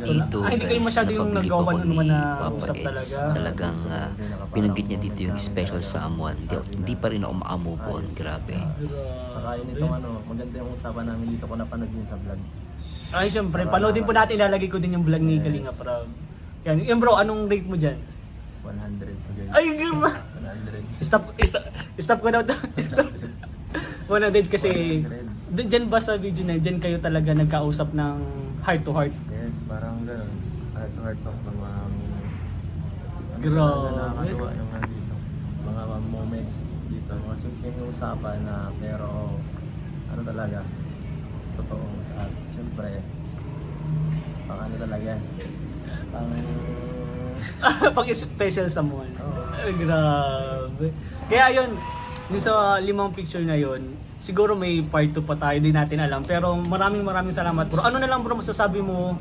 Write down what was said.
dito hindi kayo guys, masyado yung napabili nagawa pa ako naman ni na Papa usap Eds. talaga. Talagang binanggit niya dito yung special someone. Hindi pa rin ako makamove on. Grabe. Saka yun itong maganda yung usapan namin dito ko napanood din sa vlog. Ay, syempre, panoodin po natin, ilalagay ko din yung vlog ni Kalinga Prab. Yan bro, anong rate mo dyan? 100 to guys. Ay, gama! 100. Stop ko na ito. 100 kasi, dyan ba sa video na dyan kayo talaga nagkausap ng heart to heart? Yes, parang gano'n. Heart to heart talk ng mga Grabe. nakakatuwa yung mga dito. Mga moments dito. Mga simpleng usapan na pero ano talaga, totoo. At syempre, pang ano talaga, pang Pag special someone. Ay, grabe. Kaya yun, yung sa 5 picture na yun, siguro may part 2 pa tayo, di natin alam. Pero maraming salamat bro. Ano na lang bro masasabi mo